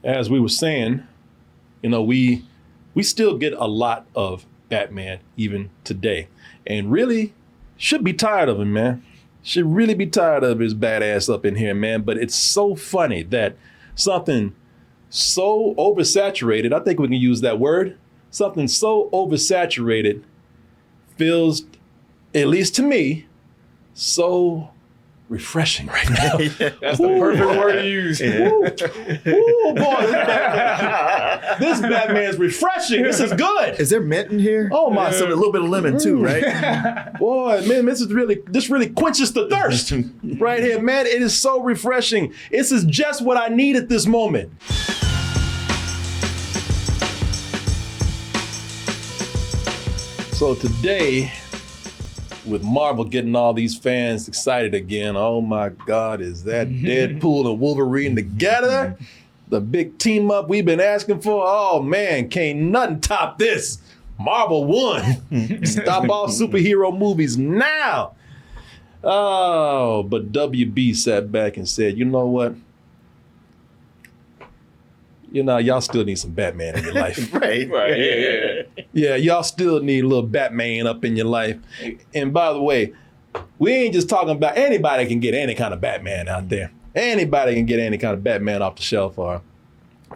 as we were saying, we still get a lot of Batman even today, and really should be tired of him, man. Should really be tired of his badass up in here, man. But it's so funny that something so oversaturated, I think we can use that word, something so oversaturated feels, at least to me, so refreshing right now. That's the perfect word to use. Yeah. Ooh, boy, this Batman's refreshing. This is good. Is there mint in here? Oh my! So a little bit of lemon too, right? Boy, man, this really quenches the thirst right here, man. It is so refreshing. This is just what I need at this moment. So today, with Marvel getting all these fans excited again, oh my God, is that Deadpool and Wolverine together? The big team up we've been asking for? Oh man, can't nothing top this. Marvel won. Stop all superhero movies now. Oh, but WB sat back and said, you know what? Y'all still need some Batman in your life. Right. Yeah, y'all still need a little Batman up in your life. And by the way, we ain't just talking about anybody can get any kind of Batman out there. Anybody can get any kind of Batman off the shelf or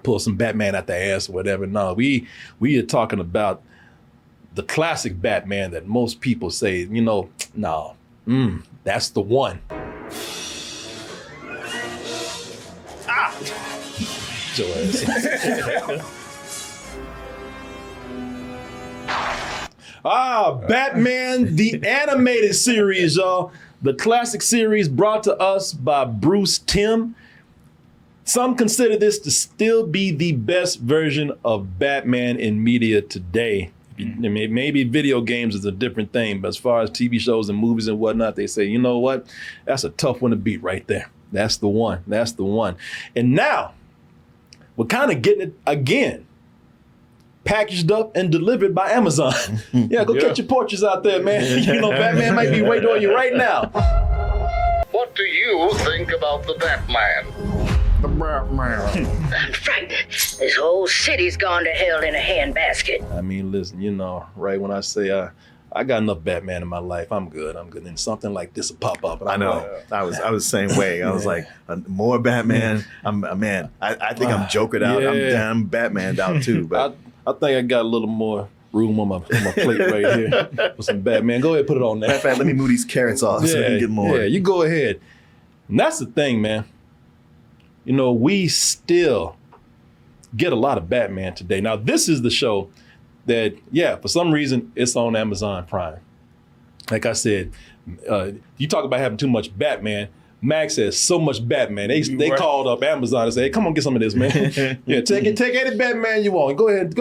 pull some Batman out their ass or whatever. No, we are talking about the classic Batman that most people say, that's the one. Batman, the animated series, y'all. The classic series brought to us by Bruce Timm. Some consider this to still be the best version of Batman in media today. Maybe video games is a different thing, but as far as TV shows and movies and whatnot, they say, you know what? That's a tough one to beat right there. That's the one. That's the one. And now, we're kind of getting it again, packaged up and delivered by Amazon. Yeah, go catch your portraits out there, man. Batman might be waiting on you right now. What do you think about the Batman? The Batman. I'm frightened. This whole city's gone to hell in a handbasket. I mean, listen, right when I say I got enough Batman in my life, I'm good. And something like this will pop up. And I know. I was the same way. I was like, more Batman. I think I'm jokered out. Yeah. I'm Batmaned out too. But I think I got a little more room on my plate right here for some Batman. Go ahead, put it on there. Matter of fact, let me move these carrots off so I can get more. Yeah, you go ahead. And that's the thing, man. We still get a lot of Batman today. Now, this is the show that, for some reason, it's on Amazon Prime. Like I said, you talk about having too much Batman. Max has so much Batman. They called up Amazon and said, hey, come on, get some of this, man. Yeah, take any Batman you want. Go ahead.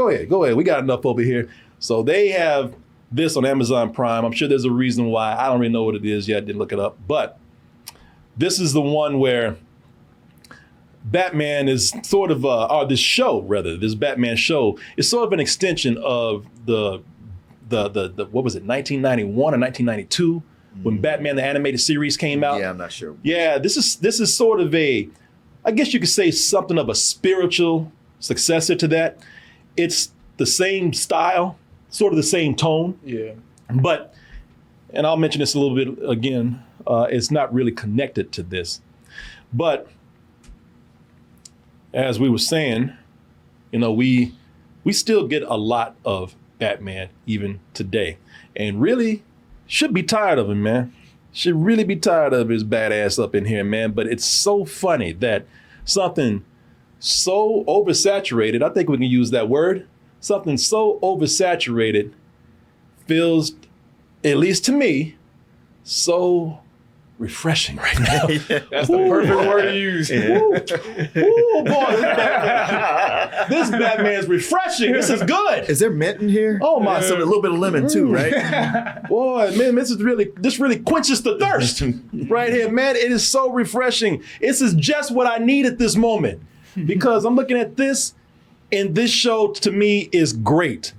We got enough over here. So they have this on Amazon Prime. I'm sure there's a reason why. I don't really know what it is yet. Didn't look it up. But this is the one where Batman is sort of, this Batman show is sort of an extension of the what was it, 1991 or 1992 when Batman the animated series came out. Yeah, I'm not sure. Yeah, this is sort of I guess you could say something of a spiritual successor to that. It's the same style, sort of the same tone. Yeah. But, and I'll mention this a little bit again, it's not really connected to this. But as we were saying, we still get a lot of Batman even today, and really should be tired of him, man. Should really be tired of his badass up in here, man. But it's so funny that something so oversaturated, I think we can use that word, something so oversaturated feels, at least to me, so refreshing right now. That's the perfect word to use. Ooh, boy, this Batman's refreshing. This is good. Is there mint in here? Oh my! So a little bit of lemon too, right? Boy, man, this really quenches the thirst right here, man. It is so refreshing. This is just what I need at this moment, because I'm looking at this, and this show to me is great.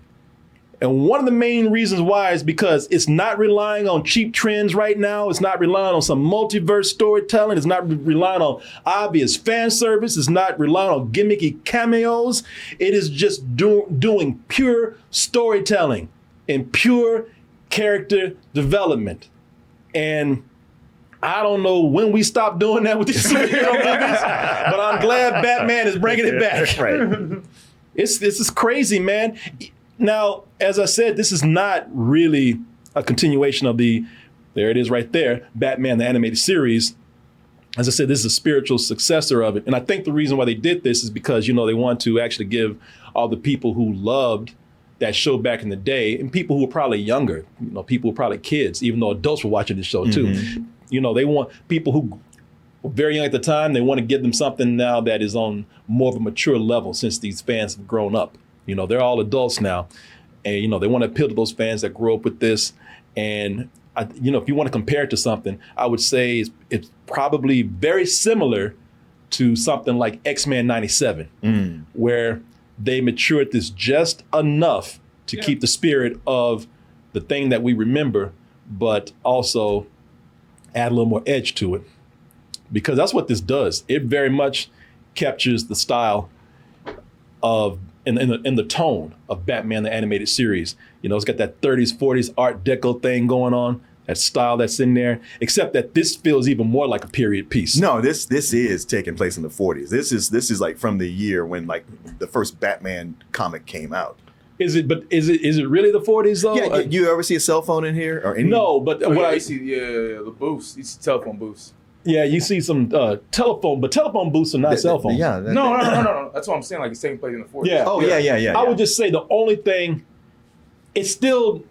And one of the main reasons why is because it's not relying on cheap trends right now. It's not relying on some multiverse storytelling. It's not relying on obvious fan service. It's not relying on gimmicky cameos. It is just doing pure storytelling and pure character development. And I don't know when we stop doing that with these superhero movies, but I'm glad Batman is bringing it back. Right. This is crazy, man. Now, as I said, this is not really a continuation of there it is right there, Batman, the animated series. As I said, this is a spiritual successor of it. And I think the reason why they did this is because, they want to actually give all the people who loved that show back in the day, and people who were probably younger, people who were probably kids, even though adults were watching this show too. Mm-hmm. They want people who were very young at the time, they want to give them something now that is on more of a mature level since these fans have grown up. They're all adults now. And, they want to appeal to those fans that grew up with this. And, if you want to compare it to something, I would say it's probably very similar to something like X-Men 97, where they matured this just enough to keep the spirit of the thing that we remember, but also add a little more edge to it. Because that's what this does. It very much captures the style of in the tone of Batman the Animated Series. It's got that 30s, 40s Art Deco thing going on, that style that's in there, except that this feels even more like a period piece. No, this is taking place in the 40s. This is like from the year when like the first Batman comic came out. Is it really the 40s though? Yeah, you ever see a cell phone in here or any? No, but I see the booths. You see telephone booths. Yeah, you see some telephone booths are not cell phones. Yeah. No. That's what I'm saying. Like it's taking place in the 40s. Yeah. Oh, yeah. I would just say the only thing, it still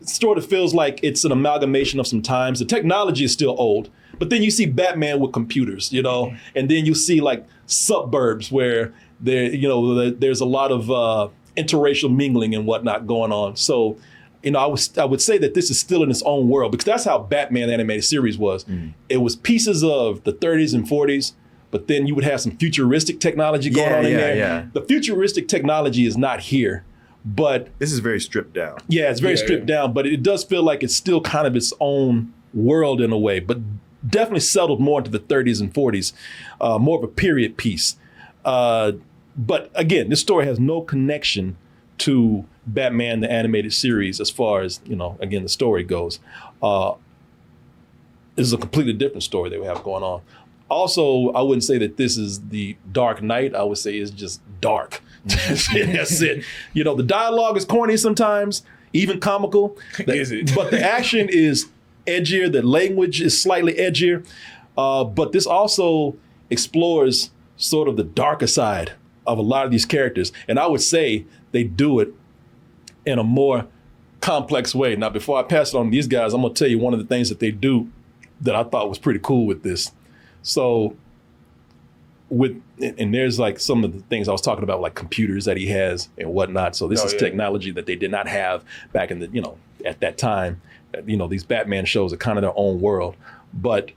sort of feels like it's an amalgamation of some times. The technology is still old, but then you see Batman with computers, and then you see like suburbs where there's a lot of interracial mingling and whatnot going on. So, I would say that this is still in its own world, because that's how Batman the Animated Series was. It was pieces of the 30s and 40s, but then you would have some futuristic technology going on in there. Yeah. The futuristic technology is not here, but this is very stripped down. Yeah, it's very stripped down, but it does feel like it's still kind of its own world in a way, but definitely settled more into the 30s and 40s, more of a period piece. But again, this story has no connection to Batman the Animated Series as far as, again, the story goes. This is a completely different story that we have going on. Also, I wouldn't say that this is the Dark Knight. I would say it's just dark. That's it. The dialogue is corny sometimes, even comical. Is it? But the action is edgier. The language is slightly edgier. But this also explores sort of the darker side of a lot of these characters. And I would say they do it in a more complex way. Now, before I pass it on to these guys, I'm going to tell you one of the things that they do that I thought was pretty cool with this. So and there's like some of the things I was talking about, like computers that he has and whatnot. So this is technology that they did not have back in the, at that time. These Batman shows are kind of their own world. But,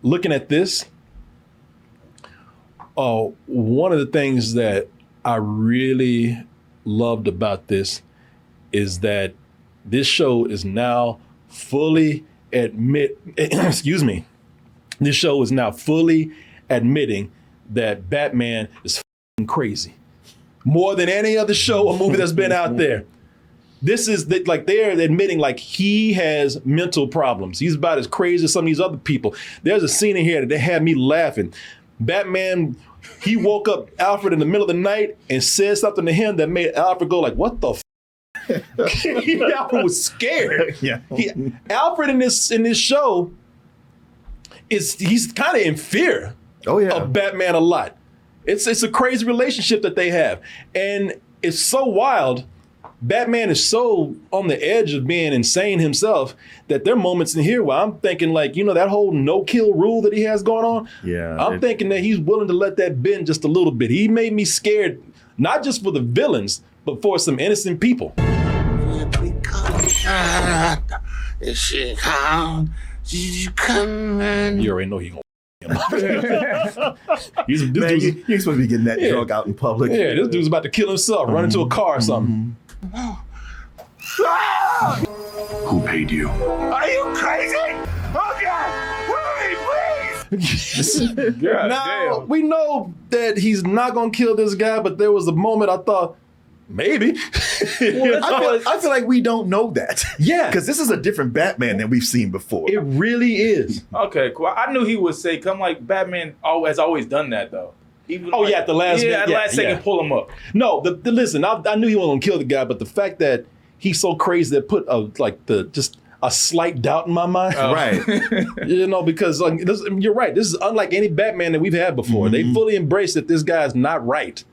looking at this, one of the things that I really loved about this is that this show is now fully this show is now fully admitting that Batman is f***ing crazy. More than any other show or movie that's been out there. This is like they're admitting like he has mental problems. He's about as crazy as some of these other people. There's a scene in here that had me laughing. Batman, he woke up Alfred in the middle of the night and said something to him that made Alfred go like, what the f***? Alfred was scared. Yeah. Alfred in this show he's kind of in fear of Batman a lot. It's a crazy relationship that they have. And it's so wild. Batman is so on the edge of being insane himself that there are moments in here where I'm thinking like, that whole no-kill rule that he has going on. Yeah. I'm thinking that he's willing to let that bend just a little bit. He made me scared, not just for the villains, but for some innocent people. Is she come? Did you come in? You already know he gonna This Man, dude's, you're supposed to be getting that Yeah. drunk out in public. yeah, this dude's about to kill himself, run into a car or something. Who paid you? Are you crazy? Oh God! Hurry, please! God Now damn. we know that he's not gonna kill this guy, but there was a moment I thought maybe. I feel like we don't know that. Yeah. Because this is a different Batman than we've seen before. It really is. Okay, cool. I knew he would say, "Come like Batman has always done that though." Even Oh, yeah, at the last minute. at the Yeah, last second, yeah. pull him up. No, listen, I knew he wasn't gonna kill the guy, but the fact that he's so crazy that put just a slight doubt in my mind. Right. You know, because you're right. This is unlike any Batman that we've had before. They fully embrace that this guy is not right.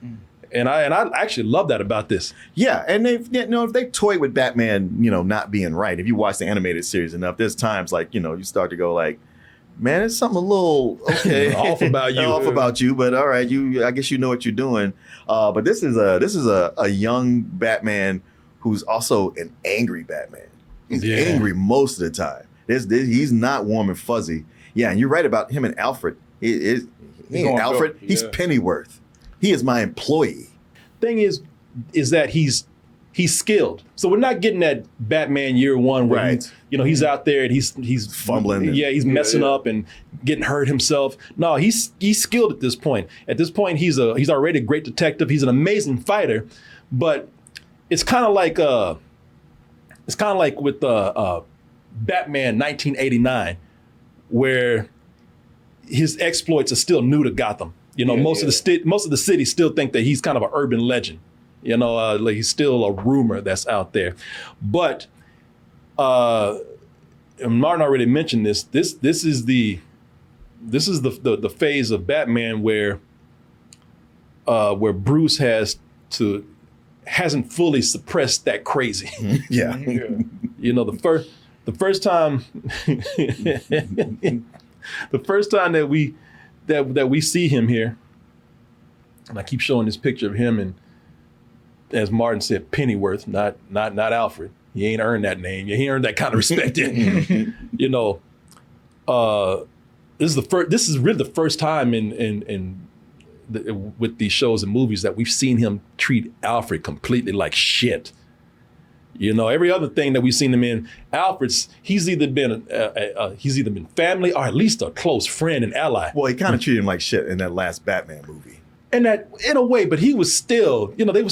And I actually love that about this. Yeah, and if they toy with Batman, not being right. If you watch the animated series enough, there's times like, you start to go like, man, it's something a little Off about you. off about you. But all right, I guess you know what you're doing. But this is a young Batman who's also an angry Batman. He's Yeah. angry most of the time. He's not warm and fuzzy. Yeah, and you're right about him and Alfred. He ain't going Alfred. broke, He's yeah. Pennyworth. He is my employee. Thing is that he's skilled. So we're not getting that Batman year one where Right. he's out there and he's Fumbling and- Yeah, he's messing up and getting hurt himself. No, he's skilled at this point. At this point, he's already a great detective. He's an amazing fighter, but it's kind of like with Batman 1989, where his exploits are still new to Gotham. Most of the city still think that he's kind of an urban legend. Like he's still a rumor that's out there. But and Martin already mentioned this. This is the phase of Batman where Bruce hasn't fully suppressed that crazy. Yeah. The first time the first time that we see him here, and I keep showing this picture of him, and as Martin said, Pennyworth, not Alfred. He ain't earned that name. He ain't earned that kind of respect yet. This is really the first time with these shows and movies that we've seen him treat Alfred completely like shit. Every other thing that we've seen him in, he's either been family or at least a close friend and ally. Well, he kind of treated him like shit in that last Batman movie. And that, in a way, but he was still, he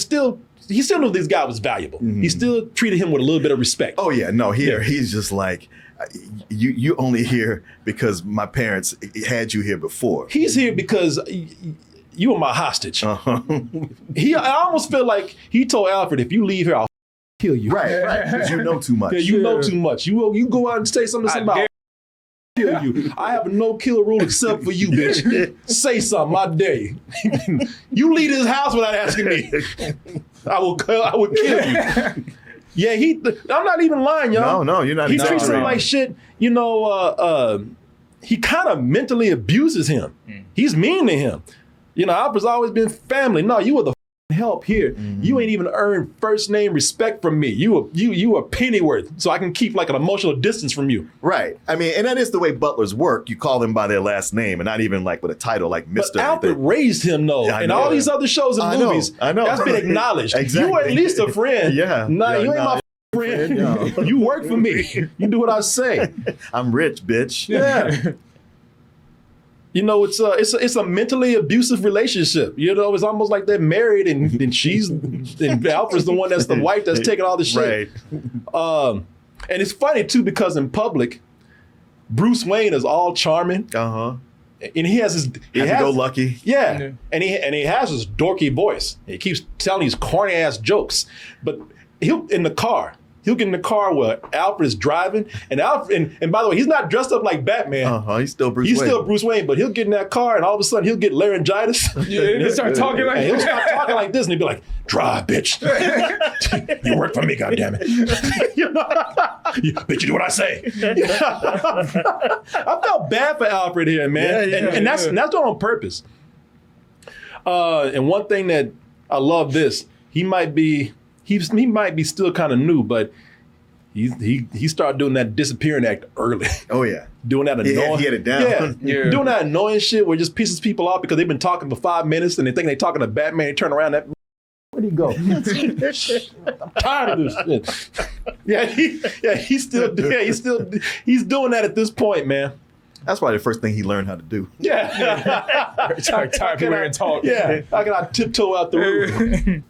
still knew this guy was valuable. He still treated him with a little bit of respect. Oh yeah, no, he's just like, you only here because my parents had you here before. He's here because you were my hostage. Uh-huh. I almost feel like he told Alfred, if you leave here, I'll kill you. Right, because you know too much. Yeah, you know too much. You go out and say something to somebody, I'll kill you. I have a no-kill rule except for you, bitch. Say something, I dare you. You leave this house without asking me. I will kill you. Yeah, I'm not even lying, y'all. No, you're not. He treats him exaggerating. like shit. He kind of mentally abuses him. He's mean to him. Alfred's always been family. No, you were the help here. You ain't even earned first name respect from me. You are Pennyworth, so I can keep like an emotional distance from you. Right. I mean, and that is the way butlers work. You call them by their last name and not even like with a title like Mr. But Alfred raised him though, Yeah, I and know. all these other shows and I know, movies. I know. That's been acknowledged. Exactly. You were at least a friend. Yeah. Nah, Yeah, you ain't nah. my friend. Yeah. You work for me. You do what I say. I'm rich, bitch. Yeah. It's a mentally abusive relationship. It's almost like they're married and Alfred's the one that's the wife that's taking all the shit. Right. And it's funny too because in public, Bruce Wayne is all charming Uh-huh. and he has his Happy-go-lucky. Yeah. Yeah. And he has his dorky voice. He keeps telling these corny ass jokes. But he'll get in the car where Alfred is driving, and Alfred, and by the way, he's not dressed up like Batman. Uh-huh. He's still Bruce He's Wayne. still Bruce Wayne, but he'll get in that car, and all of a sudden he'll get laryngitis. Yeah, he'll start talking like And he'll start talking like this, and he'll be like, "Drive, bitch! You work for me, goddammit! Bitch, you do what I say." I felt bad for Alfred here, man, and that's done on purpose. And one thing that I love he might be still kind of new, but he started doing that disappearing act early. Oh yeah. Doing that annoying. He had it down. Yeah. Doing that annoying shit where it just pisses people off because they've been talking for 5 minminutes and they think they're talking to Batman. They turn around, where'd he go? I'm tired of this shit. He's doing that at this point, man. That's probably the first thing he learned how to do. Yeah. Tired of hearing talk. Yeah. How can I tiptoe out the room?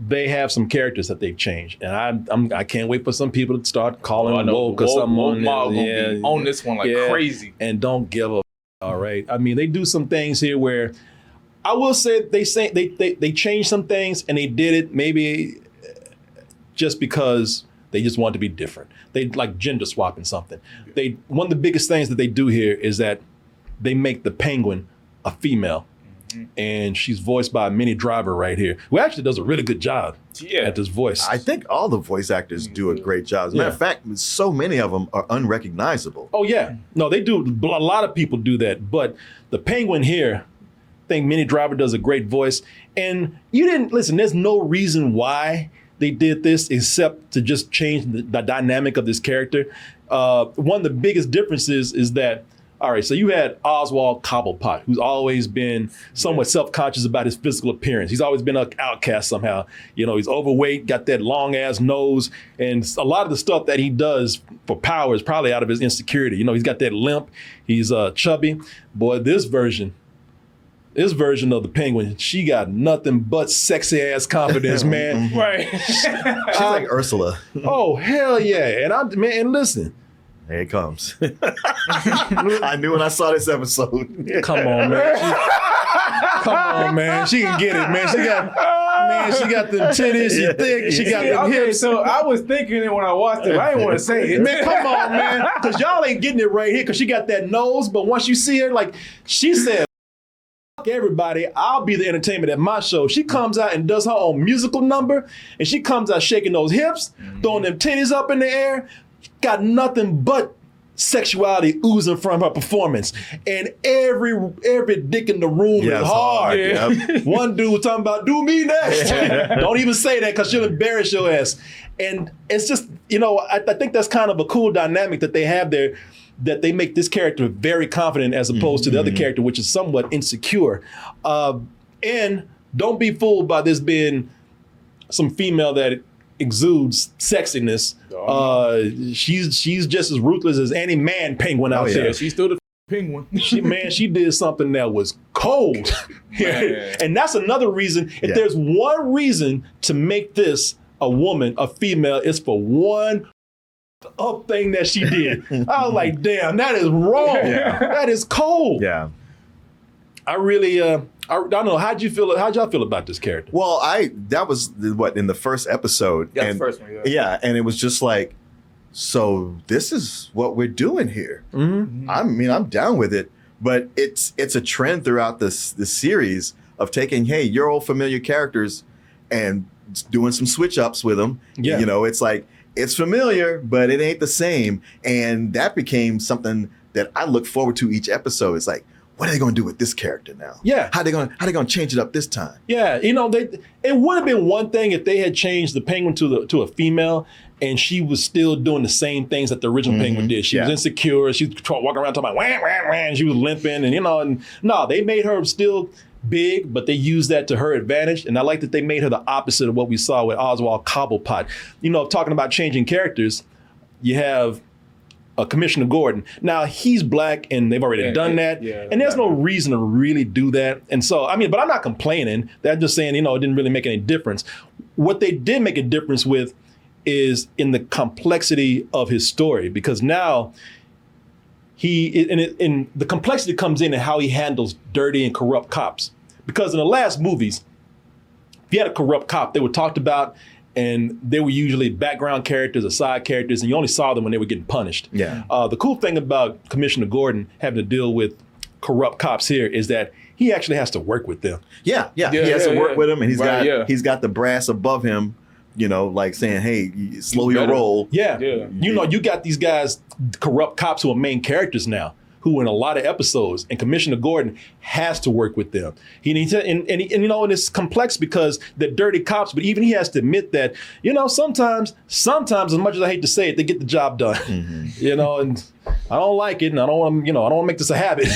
They have some characters that they've changed, and I can't wait for some people to start calling woke or something on this one like crazy. And don't give a all right. I mean, they do some things here where I will say they changed some things and they did it maybe just because they just want to be different. They like gender swapping something. One of the biggest things that they do here is that they make the Penguin a female. And she's voiced by Minnie Driver right here, who actually does a really good job at this voice. I think all the voice actors do a great job. As a matter of fact, so many of them are unrecognizable. Oh, yeah. No, they do. A lot of people do that. But the Penguin here, I think Minnie Driver does a great voice. And you didn't, listen, there's no reason why they did this except to just change the dynamic of this character. One of the biggest differences is that, all right, so you had Oswald Cobblepot, who's always been somewhat self-conscious about his physical appearance. He's always been an outcast somehow. You know, he's overweight, got that long-ass nose, and a lot of the stuff that he does for power is probably out of his insecurity. You know, he's got that limp. He's chubby. Boy, this version of the Penguin, she got nothing but sexy-ass confidence, man. Right. She's like Ursula. Oh, hell yeah. And listen. Here it comes. I knew when I saw this episode. Come on, man. Come on, man. She can get it, man. She got them titties. She thick. She got them hips. So I was thinking it when I watched it. I didn't want to say it. Man, come on, man. Because y'all ain't getting it right here because she got that nose. But once you see her, like she said, fuck everybody, I'll be the entertainment at my show. She comes out and does her own musical number. And she comes out shaking those hips, throwing them titties up in the air. Got nothing but sexuality oozing from her performance, and every dick in the room is hard. Yep. One dude was talking about "do me next." Don't even say that because she'll embarrass your ass. And it's just, you know, I think that's kind of a cool dynamic that they have there. That they make this character very confident as opposed to the other character, which is somewhat insecure. And don't be fooled by this being some female that exudes sexiness. She's just as ruthless as any man penguin out there. She's still the penguin. She did something that was cold. And that's another reason. If there's one reason to make this a woman, a female, it's for one up thing that she did. I was like, damn, that is wrong. That is cold. Yeah. I really, I don't know. How'd y'all feel about this character? Well, that was in the first episode. Yeah, the first one. Yeah, and it was just like, so this is what we're doing here. Mm-hmm. I'm down with it, but it's a trend throughout this series of taking, hey, your old familiar characters and doing some switch ups with them. Yeah. You know, it's like, it's familiar, but it ain't the same. And that became something that I look forward to each episode. It's like, what are they going to do with this character now? Yeah. How they going to change it up this time? Yeah, you know, it would have been one thing if they had changed the penguin to a female and she was still doing the same things that the original penguin did. She was insecure. She was walking around talking about wah, wah, wah, and she was limping, and no, they made her still big, but they used that to her advantage. And I like that they made her the opposite of what we saw with Oswald Cobblepot. You know, talking about changing characters, you have Commissioner Gordon. Now, he's black, and they've already done that. And there's no reason to really do that. And so, but I'm not complaining. They're just saying, it didn't really make any difference. What they did make a difference with is in the complexity of his story, because now and the complexity comes in how he handles dirty and corrupt cops. Because in the last movies, if you had a corrupt cop, they were talked about, and they were usually background characters or side characters, and you only saw them when they were getting punished. Yeah. The cool thing about Commissioner Gordon having to deal with corrupt cops here is that he actually has to work with them. He has to work with them, and he's got the brass above him, like saying, hey, slow your roll. Yeah. You got these guys, corrupt cops who are main characters now. who in a lot of episodes, and Commissioner Gordon has to work with them. He needs to, and you know, and it's complex because they're dirty cops, but even he has to admit that, you know, sometimes, as much as I hate to say it, they get the job done. You know, and I don't like it, and I don't want to, you know, I don't want to make this a habit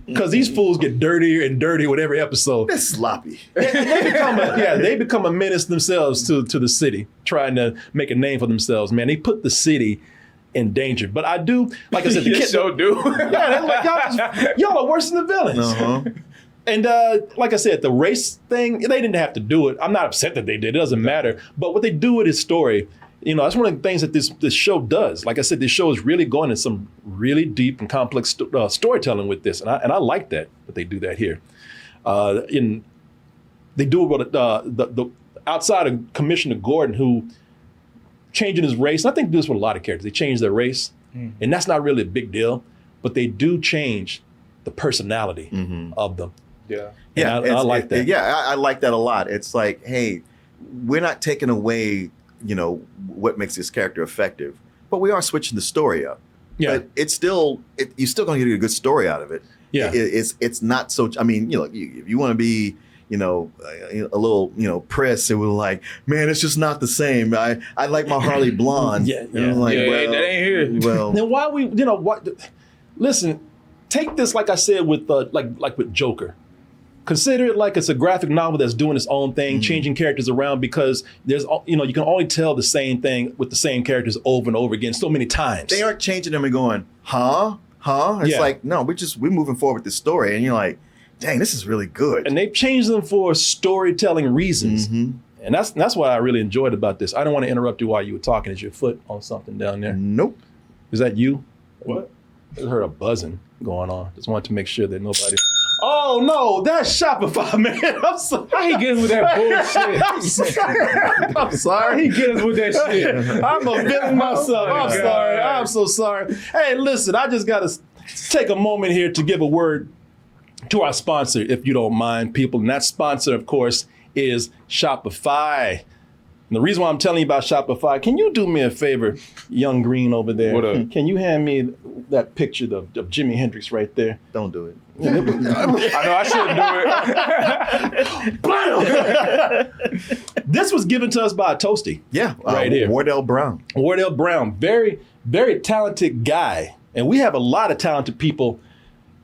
because these fools get dirtier and dirtier with every episode. It's sloppy. They become a menace themselves to the city, trying to make a name for themselves. Man, they put the city in danger. But I do, like I said, the kids so do. Yeah, they're like, y'all are worse than the villains. Uh-huh. And like I said, the race thing, they didn't have to do it. I'm not upset that they did. It doesn't matter. But what they do with his story, you know, that's one of the things that this show does. Like I said, this show is really going into some really deep and complex storytelling with this, and I like that they do that here. They do it with the outside of Commissioner Gordon, who changing his race. I think they do this with a lot of characters. They change their race, and that's not really a big deal, but they do change the personality of them. Yeah. And I like that. I like that a lot. It's like, hey, we're not taking away, you know, what makes this character effective, but we are switching the story up. Yeah. But it's still, you're still going to get a good story out of it. Yeah. It's not so, I mean, you know, if you want to be, you know, a little, you know, press, it was like, man, it's just not the same. I like my Harley blonde. And that ain't here. Well, then why we, you know, what? Listen, take this like I said with like with Joker. Consider it like it's a graphic novel that's doing its own thing, changing characters around, because there's, you know, you can only tell the same thing with the same characters over and over again so many times. they aren't changing them and going, huh? It's like, no, we're moving forward with this story, and you're like, dang, this is really good. And they've changed them for storytelling reasons. And that's what I really enjoyed about this. I don't want to interrupt you while you were talking. Is your foot on something down there? Nope. Is that you? What? I heard a buzzing going on. Just wanted to make sure that nobody. Oh no, that's Shopify, man. I'm sorry. How he getting with that bullshit? I'm sorry. He getting with that shit. I'm a villain myself. I'm God. sorry. I'm so sorry. Hey, listen, I just got to take a moment here to give a word to our sponsor, if you don't mind, people. And that sponsor, of course, is Shopify. And the reason why I'm telling you about Shopify, can you do me a favor, young Green over there? What up? Can you hand me that picture of Jimi Hendrix right there? Don't do it. I know I shouldn't do it. This was given to us by a Toasty. Yeah. Right here. Wardell Brown. Wardell Brown, very, very talented guy. And we have a lot of talented people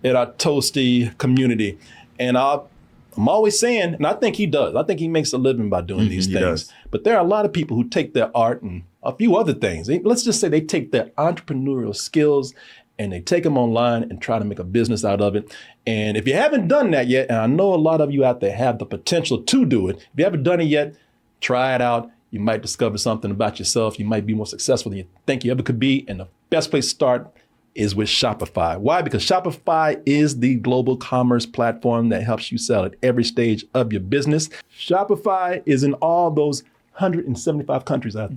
in our Toasty community. And I'm always saying, and I think he does, I think he makes a living by doing these things. Does. But there are a lot of people who take their art and a few other things. Let's just say they take their entrepreneurial skills and they take them online and try to make a business out of it. And if you haven't done that yet, and I know a lot of you out there have the potential to do it, if you haven't done it yet, try it out. You might discover something about yourself. You might be more successful than you think you ever could be. And the best place to start is with Shopify. Why? Because Shopify is the global commerce platform that helps you sell at every stage of your business. Shopify is in all those 175 countries out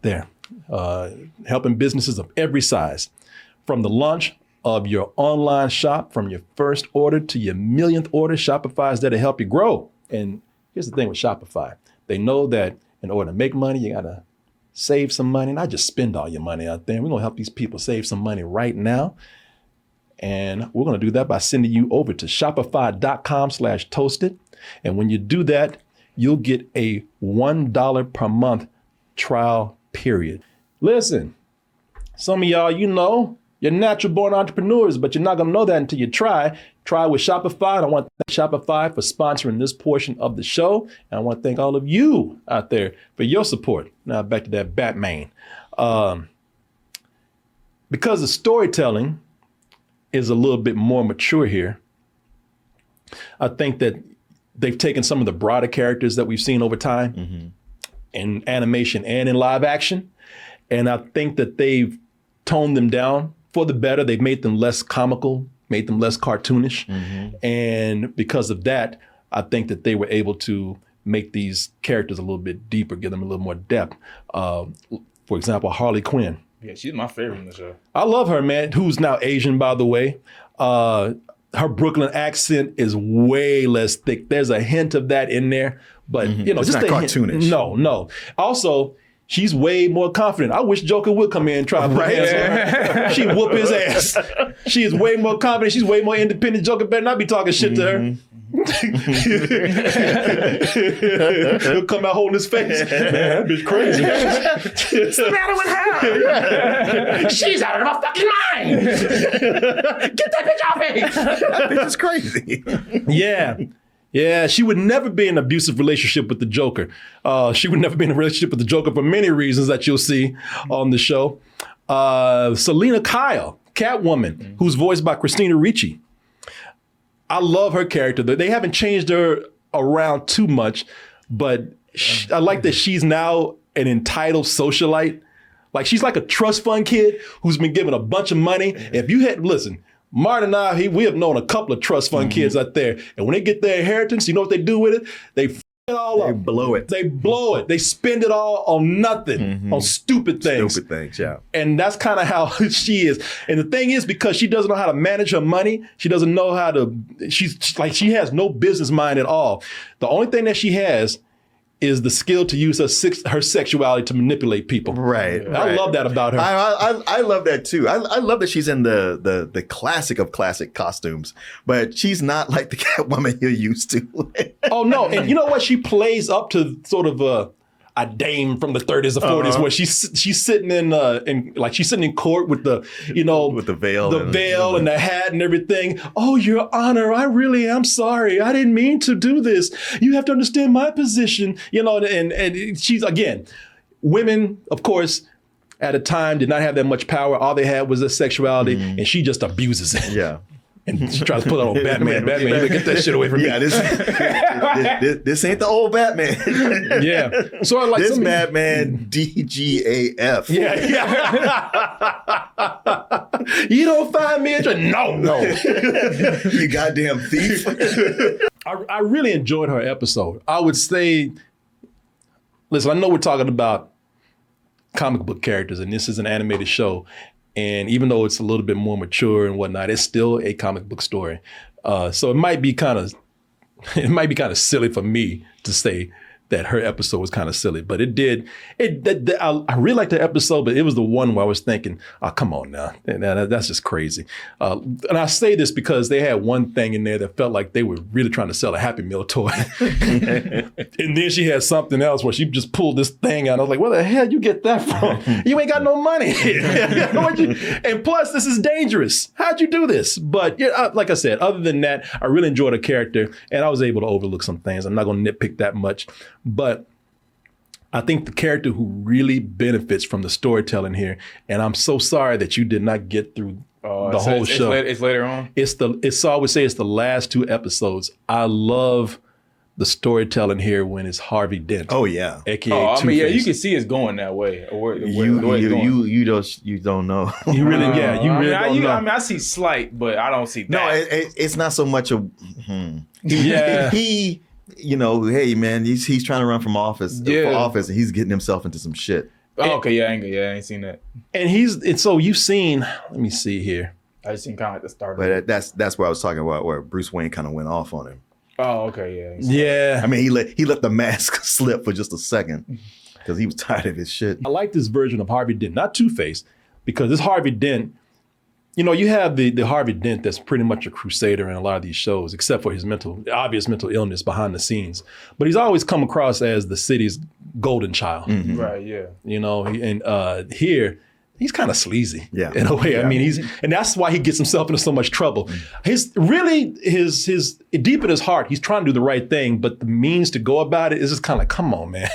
there, helping businesses of every size. From the launch of your online shop, from your first order to your millionth order, Shopify is there to help you grow. And here's the thing with Shopify. They know that in order to make money, you got to save some money, not just spend all your money out there. We're going to help these people save some money right now. And we're going to do that by sending you over to shopify.com/toasted. And when you do that, you'll get a $1 per month trial period. Listen, some of y'all, you know, you're natural born entrepreneurs, but you're not going to know that until you try. Try with Shopify. And I want to thank Shopify for sponsoring this portion of the show. And I want to thank all of you out there for your support. Now back to that Batman. Because the storytelling is a little bit more mature here, I think that they've taken some of the broader characters that we've seen over time in animation and in live action. And I think that they've toned them down for the better. They've made them less comical, made them less cartoonish. And because of that, I think that they were able to make these characters a little bit deeper, give them a little more depth. For example, Harley Quinn. Yeah, she's my favorite in the show. I love her, man, who's now Asian, by the way. Her Brooklyn accent is way less thick. There's a hint of that in there, but you know, It's just not a hint. cartoonish. No. Also, She's way more confident. I wish Joker would come in and try to put hands on her. She'd whoop his ass. She is way more confident. She's way more independent. Joker better not be talking shit to her. He'll come out holding his face. Man, that bitch crazy. What's the matter with her? She's out of her fucking mind. Get that bitch off me. That bitch is crazy. Yeah, she would never be in an abusive relationship with the Joker. She would never be in a relationship with the Joker for many reasons that you'll see on the show. Selena Kyle, Catwoman, who's voiced by Christina Ricci. I love her character. They haven't changed her around too much, but I like that she's now an entitled socialite. Like, she's like a trust fund kid who's been given a bunch of money. If you had, listen, Martin and I, we have known a couple of trust fund kids out there, and when they get their inheritance, you know what they do with it? They f it all up. They blow it. They blow it. They spend it all on nothing, on stupid things. Stupid things, yeah. And that's kind of how she is. And the thing is, because she doesn't know how to manage her money, she doesn't know how to, she has no business mind at all. The only thing that she has is the skill to use her sexuality to manipulate people. Right. I love that about her. I love that too. I love that she's in the classic of classic costumes, but she's not like the Catwoman you're used to. Oh no, and you know what? She plays up to sort of a dame from the 30s or 40s, where she's sitting she's sitting in court with the with the veil, and the hat and everything. Oh, Your Honor, I really am sorry. I didn't mean to do this. You have to understand my position. And she's, again, women, of course, at a time did not have that much power. All they had was their sexuality, and she just abuses it. Yeah. And she tries to pull it on Batman. Batman, you get that shit away from me. Yeah, this ain't the old Batman. Yeah. So I like this Batman DGAF. Yeah. You don't find me No. You goddamn thief. I really enjoyed her episode. I would say, listen, I know we're talking about comic book characters, and this is an animated show. And even though it's a little bit more mature and whatnot, it's still a comic book story. So it might be kind of silly for me to say that her episode was kind of silly, but I really liked the episode, but it was the one where I was thinking, oh, come on now. That's just crazy. And I say this because they had one thing in there that felt like they were really trying to sell a Happy Meal toy. And then she had something else where she just pulled this thing out. I was like, where the hell you get that from? You ain't got no money. And plus, this is dangerous. How'd you do this? But yeah, like I said, other than that, I really enjoyed her character, and I was able to overlook some things. I'm not going to nitpick that much. But I think the character who really benefits from the storytelling here, and I'm so sorry that you did not get through the whole show. It's later on? I would say it's the last 2 episodes. I love the storytelling here when it's Harvey Dent. Oh yeah. AKA I mean, yeah, Two-Face. you can see it's going that way. You don't know. You really, don't know. I mean, I see slight, but I don't see that. No, it's not so much a. Yeah. Hey man, he's trying to run for office, and he's getting himself into some shit. Oh, okay, I ain't seen that. And so you've seen. Let me see here. I just seen kind of at the start. But that's what I was talking about, where Bruce Wayne kind of went off on him. Oh, okay, Yeah. I mean, he let the mask slip for just a second because he was tired of his shit. I like this version of Harvey Dent, not Two-Face, because this Harvey Dent, you have the Harvey Dent that's pretty much a crusader in a lot of these shows, except for his obvious mental illness behind the scenes. But he's always come across as the city's golden child. Mm-hmm. Right, yeah. And here, he's kind of sleazy in a way. Yeah. I mean, and that's why he gets himself into so much trouble. His deep in his heart, he's trying to do the right thing, but the means to go about it is just kind of, come on, man.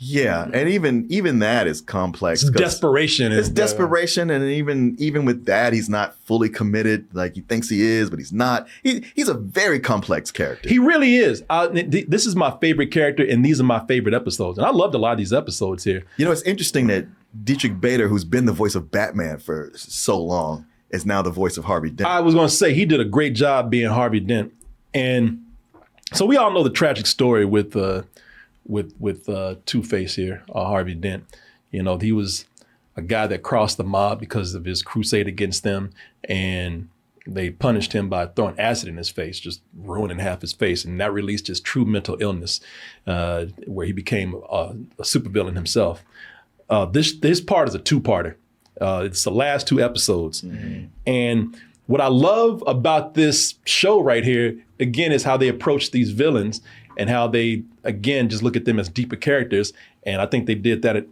Yeah, and even that is complex. It's desperation. It's desperation, and even with that, he's not fully committed. Like he thinks he is, but he's not. He's a very complex character. He really is. This is my favorite character, and these are my favorite episodes. And I loved a lot of these episodes here. It's interesting that Dietrich Bader, who's been the voice of Batman for so long, is now the voice of Harvey Dent. I was going to say he did a great job being Harvey Dent, and so we all know the tragic story with Two-Face here, Harvey Dent. He was a guy that crossed the mob because of his crusade against them, and they punished him by throwing acid in his face, just ruining half his face, and that released his true mental illness, where he became a supervillain himself. This part is a two-parter. It's the last 2 episodes. And what I love about this show right here, again, is how they approach these villains and how they, again, just look at them as deeper characters. And I think they did that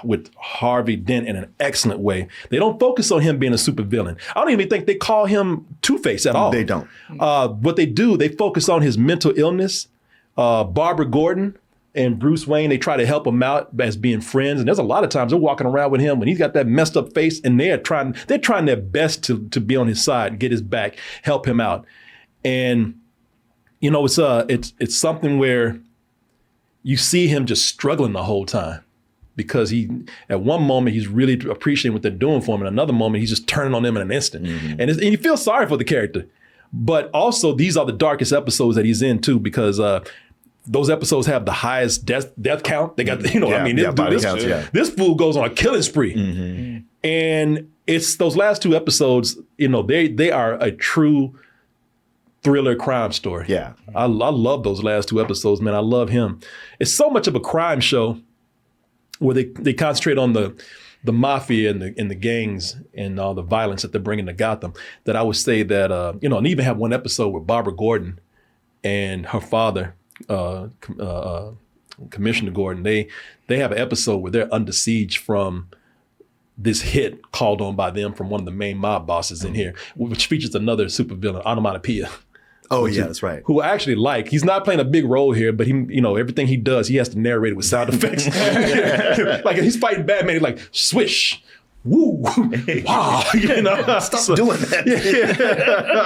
with Harvey Dent in an excellent way. They don't focus on him being a super villain. I don't even think they call him Two-Face at all. They don't. What they do, they focus on his mental illness. Barbara Gordon and Bruce Wayne, they try to help him out as being friends. And there's a lot of times they're walking around with him when he's got that messed up face, and they're trying their best to be on his side, get his back, help him out. And you know, it's something where you see him just struggling the whole time, because at one moment he's really appreciating what they're doing for him, and another moment he's just turning on them in an instant. And you feel sorry for the character. But also, these are the darkest episodes that he's in too, because those episodes have the highest death count. They got, this fool goes on a killing spree. And it's those last 2 episodes, you know, they are a true thriller crime story. Yeah. I love those last 2 episodes, man. I love him. It's so much of a crime show where they concentrate on the mafia and the gangs and all the violence that they're bringing to Gotham, that I would say that, you know, and even have one episode with Barbara Gordon and her father, Commissioner Gordon. They have an episode where they're under siege from this hit called on by them from one of the main mob bosses in here, which features another supervillain, Onomatopoeia. Oh, yeah, that's right. Who I actually like. He's not playing a big role here, but he, you know, everything he does, he has to narrate it with sound effects. Like if he's fighting Batman, he's like, swish, woo, wow, you know. Stop doing that.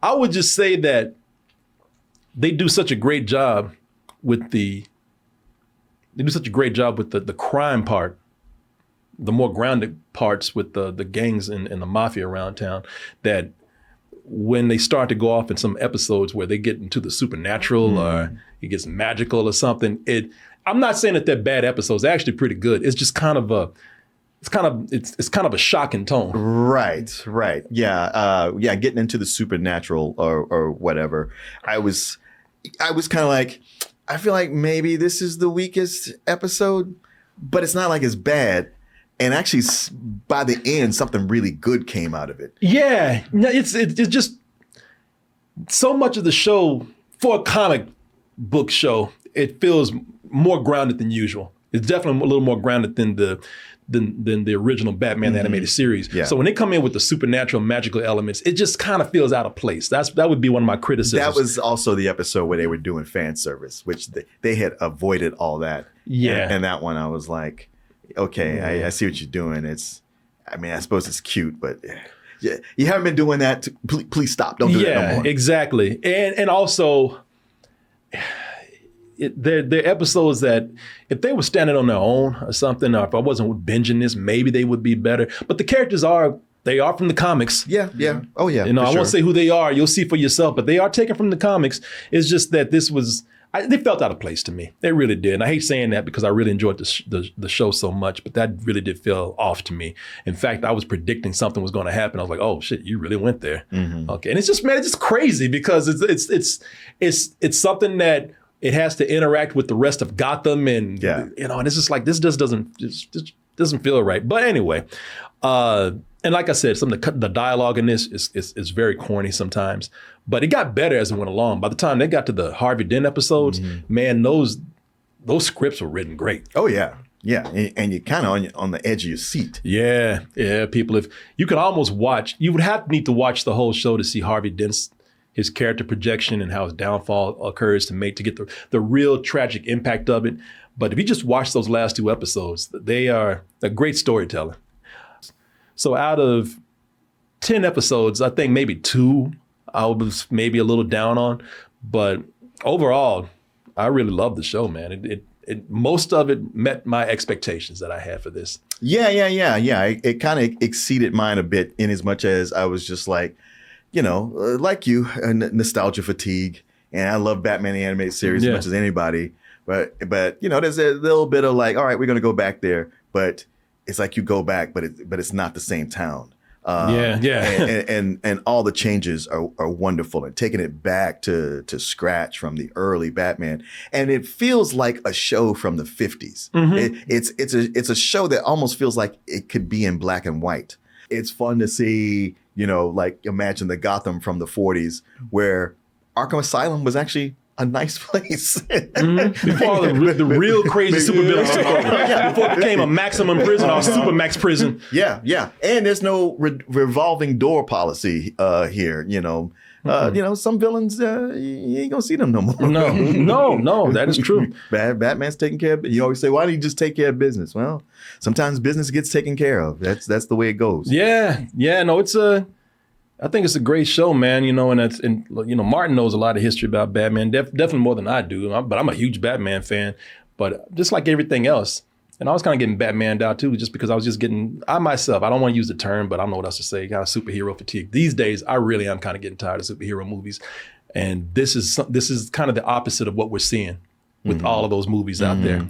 I would just say that they do such a great job with the crime part, the more grounded parts with the gangs and the mafia around town, that when they start to go off in some episodes where they get into the supernatural or it gets magical or something, I'm not saying that they're bad episodes. They're actually pretty good. It's just kind of a shocking tone. Right. Yeah. Getting into the supernatural or whatever. I was kind of like, I feel like maybe this is the weakest episode, but it's not like it's bad. And actually, by the end, something really good came out of it. Yeah, it's just so much of the show, for a comic book show, it feels more grounded than usual. It's definitely a little more grounded than the original Batman animated series. Yeah. So when they come in with the supernatural magical elements, it just kind of feels out of place. That would be one of my criticisms. That was also the episode where they were doing fan service, which they had avoided all that. Yeah. And that one, I was like, okay, I see what you're doing. I suppose it's cute, but yeah, you haven't been doing that. Please stop. Don't do that no more. Yeah, exactly. And also, they're episodes that if they were standing on their own or something, or if I wasn't binging this, maybe they would be better. But the characters from the comics. Yeah. Oh, yeah. You know, I won't say who they are. You'll see for yourself, but they are taken from the comics. It's just that they felt out of place to me. They really did. And I hate saying that because I really enjoyed the show so much, but that really did feel off to me. In fact, I was predicting something was going to happen. I was like, oh shit, you really went there. Okay. And it's just crazy because it's something that it has to interact with the rest of Gotham, and you know, and it's just like this just doesn't feel right. But anyway, and like I said, the dialogue in this is very corny sometimes, but it got better as it went along. By the time they got to the Harvey Dent episodes, man, those scripts were written great. Oh yeah. Yeah, and you're kind of on the edge of your seat. Yeah, people, if you could almost watch, you would need to watch the whole show to see Harvey Dent's his character projection and how his downfall occurs to get the real tragic impact of it. But if you just watch those last 2 episodes, they are a great storytelling. So out of 10 episodes, I think maybe 2 I was maybe a little down on, but overall, I really love the show, man. Most of it met my expectations that I had for this. Yeah. It kind of exceeded mine a bit, in as much as I was just like, you know, like you, nostalgia fatigue, and I love Batman the animated series as much as anybody. But you know, there's a little bit of like, all right, we're gonna go back there, but it's like you go back, but it's not the same town. And all the changes are wonderful, and taking it back to scratch from the early Batman, and it feels like a show from the 50s. It's a show that almost feels like it could be in black and white. It's fun to see, like imagine the Gotham from the 40s where Arkham Asylum was actually a nice place. Before all the real crazy supervillains took over. Before it became a maximum prison or supermax prison. Yeah. And there's no revolving door policy here, some villains, you ain't gonna see them no more. No, that is true. Batman's taking care of, you always say, why don't you just take care of business? Well, sometimes business gets taken care of. That's the way it goes. Yeah, no, I think it's a great show, man. And Martin knows a lot of history about Batman, definitely more than I do. But I'm a huge Batman fan. But just like everything else, and I was kind of getting Batmaned out too, just because I was just I myself, I don't want to use the term, but I don't know what else to say. Kind of superhero fatigue. These days, I really am kind of getting tired of superhero movies, and this is kind of the opposite of what we're seeing with all of those movies out there.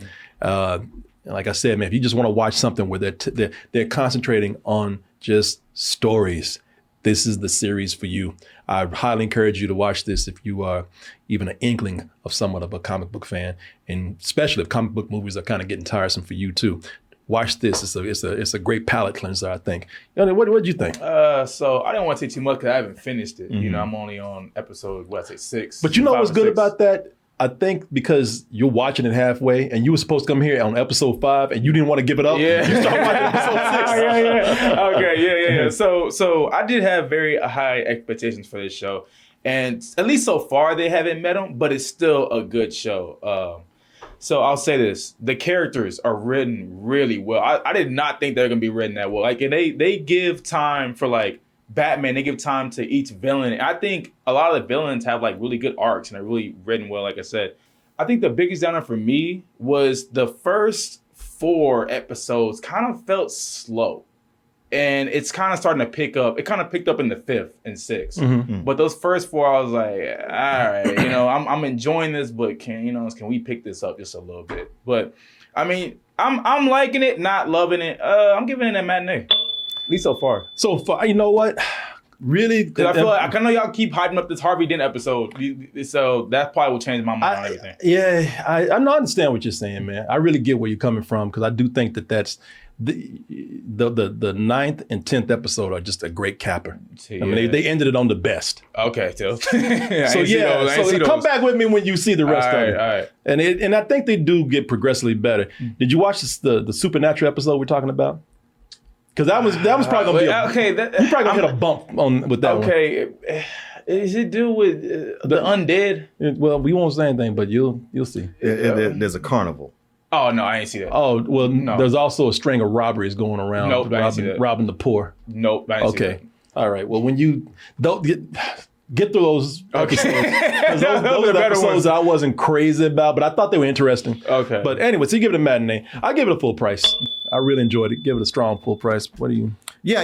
Like I said, man, if you just want to watch something where they're concentrating on just stories, this is the series for you. I highly encourage you to watch this if you are even an inkling of somewhat of a comic book fan, and especially if comic book movies are kind of getting tiresome for you too. Watch this. It's a great palate cleanser, I think. What did you think? So I didn't want to say too much because I haven't finished it. I'm only on episode 6. But you know what's good about that? I think because you're watching it halfway, and you were supposed to come here on episode 5, and you didn't want to give it up. Yeah. You started watching episode 6. Okay, yeah. So I did have very high expectations for this show, and at least so far they haven't met them, but it's still a good show. So I'll say this: the characters are written really well. I did not think they're gonna be written that well. Like, and they give time for like Batman, they give time to each villain. I think a lot of the villains have like really good arcs and are really written well. Like I said, I think the biggest downer for me was the first 4 episodes kind of felt slow, and it's kind of starting to pick up. It kind of picked up in the 5th and 6th, but those first 4, I was like, all right, I'm enjoying this, but can we pick this up just a little bit? But I mean, I'm liking it, not loving it. I'm giving it a matinee. At least so far. So far, you know what? Really? Because I feel like I know y'all keep hyping up this Harvey Dent episode, so that probably will change my mind on everything. Yeah, I understand what you're saying, man. I really get where you're coming from, because I do think that's the 9th and 10th episode are just a great capper. I mean, they ended it on the best. Okay, so come back with me when you see the rest of it. All right. And I think they do get progressively better. Did you watch the Supernatural episode we're talking about? Because that was probably gonna be you probably gonna hit a bump with that one. Okay, is it do with the undead? Well, we won't say anything, but you'll see. There's a carnival. Oh no, I ain't see that. Oh well, no. There's also a string of robberies going around. Nope, I didn't see that. Robbing the poor. Nope, I didn't see that. All right. Well, when you don't get through those episodes, 'cause those are the episodes I wasn't crazy about, but I thought they were interesting. Okay. But anyway, so you give it a matinee. I give it a full price. I really enjoyed it. Give it a strong full price. What do you? Yeah.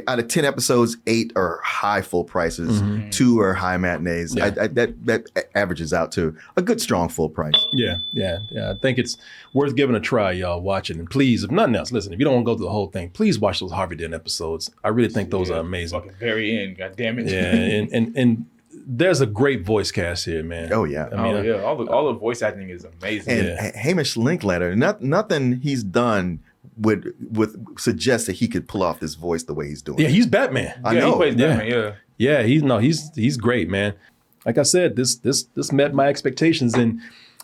Out of 10 episodes, 8 are high full prices, 2 are high matinees. Yeah. That averages out to a good strong full price. Yeah. I think it's worth giving a try, y'all. Watch it, and please, if nothing else, listen. If you don't want to go through the whole thing, please watch those Harvey Dent episodes. I really think those are amazing. Fucking very end, god damn it. Yeah, and there's a great voice cast here, man. Oh yeah, all the voice acting is amazing. And Hamish Linklater, nothing he's done would suggest that he could pull off this voice the way he's doing. Yeah, he's Batman. I know. He plays Batman. Yeah, he's great, man. Like I said, this met my expectations, and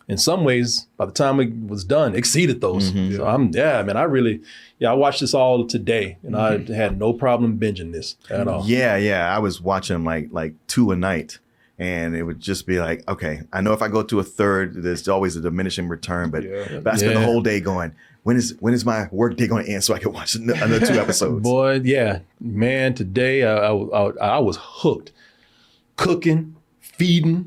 in some ways, by the time it was done, exceeded those. So I watched this all today, and I had no problem binging this at all. Yeah. I was watching like 2 a night, and it would just be like, okay, I know if I go to a third, there's always a diminishing return, but I spent the whole day going, when is my work day going to end so I can watch another 2 episodes? Boy, yeah, man, today I was hooked. Cooking, feeding,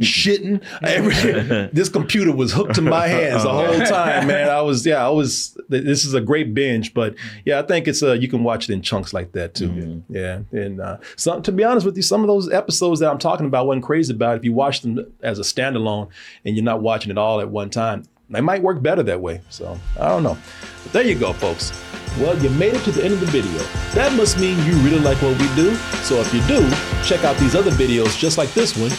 shitting, everything. This computer was hooked to my hands the whole time, man. This is a great binge, but yeah, I think it's you can watch it in chunks like that too. Yeah. And to be honest with you, some of those episodes that I'm talking about, I wasn't crazy about. If you watch them as a standalone and you're not watching it all at one time, They might work better that way. So I don't know. But there you go, folks. Well, you made it to the end of the video. That must mean you really like what we do. So if you do, check out these other videos just like this one.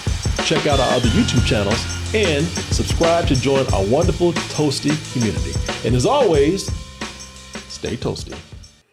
Check out our other YouTube channels and subscribe to join our wonderful Toasty community. And as always, stay toasty.